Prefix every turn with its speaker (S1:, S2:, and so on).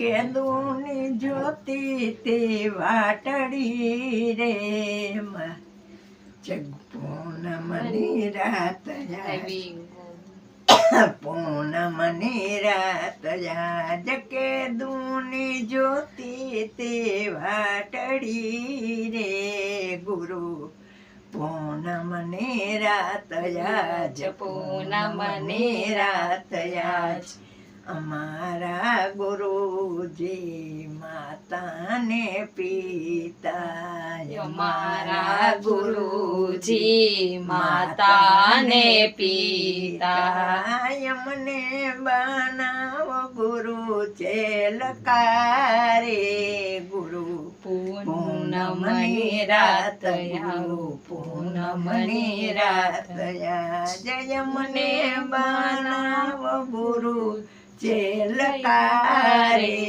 S1: કેદુની જ્યોતિ તે વાટડી રે જગ પૂનમની રાત પૂનમની રાત આજ કેદુની જ્યોતિ તે વાટડી રે ગુરુ પૂનમની રાત આજ પૂનમની રાત આજ અમારા ગુરુજી માતાને પિતા
S2: અમારા ગુરુજી માતાને પિતા
S1: અમને બનાવ ગુરુ ચેલકારે ગુરુ
S2: પૂનમની રાત
S1: ગુરુ પૂનમની રાત જય મને બનાવ ગુરુ ચેલકારે